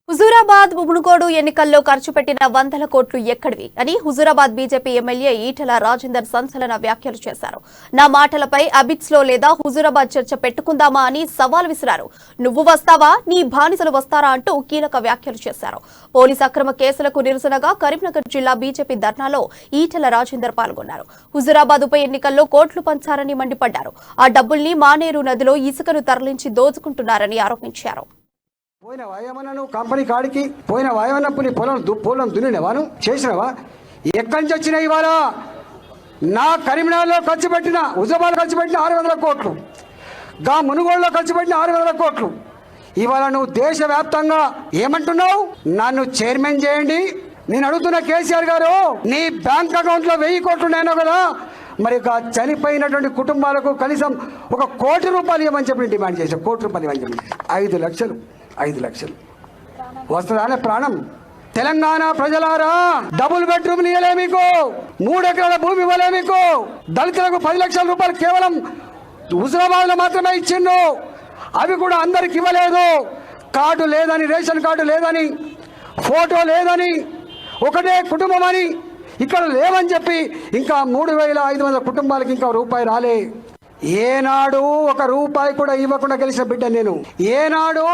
హుజూరాబాద్ మునుగోడు ఎన్నికల్లో ఖర్చు పెట్టిన వందల కోట్లు ఎక్కడివి అని హుజూరాబాద్ బీజేపీ ఎమ్మెల్యే ఈటెల రాజేందర్ సంచలన వ్యాఖ్యలు చేశారు. నా మాటలపై అబిట్స్ లో లేదా హుజూరాబాద్ చర్చ పెట్టుకుందామా అని సవాల్ విసిరారు. నువ్వు వస్తావా, నీ బానిసలు వస్తారా అంటూ కీలక వ్యాఖ్యలు చేశారు. పోలీస్ అక్రమ కేసులకు నిరసనగా కరీంనగర్ జిల్లా బీజేపీ ధర్నాలో ఈటెల రాజేందర్ పాల్గొన్నారు. హుజూరాబాద్ ఉప ఎన్నికల్లో కోట్లు పంచారని మండిపడ్డారు. ఆ డబ్బుల్ని మానేరు నదిలో ఇసుకను తరలించి దోచుకుంటున్నారని ఆరోపించారు. పోయిన వాయమన్నా నువ్వు కంపెనీ కాడికి పోయిన వాయమన్నప్పుడు నీ పొలం దున్నినవా చేసినవా? ఎక్కడి నుంచి వచ్చినాయి ఇవాళ? నా కరీంనగర్లో ఖర్చు పెట్టిన, హుజూరాబాద్ ఖర్చు పెట్టిన 600 కోట్లు, గా మునుగోడులో ఖర్చు పెట్టిన 600 కోట్లు. ఇవాళ నువ్వు దేశవ్యాప్తంగా ఏమంటున్నావు? నన్ను చైర్మన్ చేయండి. నేను అడుగుతున్న కేసీఆర్ గారు, నీ బ్యాంక్ అకౌంట్లో 1000 కోట్లు ఉన్నాయో కదా, మరి చనిపోయినటువంటి కుటుంబాలకు కనీసం 1 కోటి రూపాయలు ఇవ్వమని చెప్పి డిమాండ్ చేశారు. 1 కోటి రూపాయలు ఇవ్వని చెప్పి 5 లక్షలు వస్తుందా ప్రాణం? తెలంగాణ ప్రజలారా, డబుల్ బెడ్రూమ్ ఇవ్వలే మీకు, 3 ఎకరాల భూమి ఇవ్వలే మీకు, దళితులకు 10 లక్షల రూపాయలు కేవలం హుజూరాబాద్లో మాత్రమే ఇచ్చిండు. అవి కూడా అందరికి ఇవ్వలేదు. కార్డు లేదని, రేషన్ కార్డు లేదని, ఫోటో లేదని, ఒకటే కుటుంబం అని ఇక్కడ లేవని చెప్పి ఇంకా 3500 కుటుంబాలకి ఇంకా రూపాయి రాలే. ఏనాడు 1 రూపాయి కూడా ఇవ్వకుండా గెలిచిన బిడ్డ నేను. ఏనాడు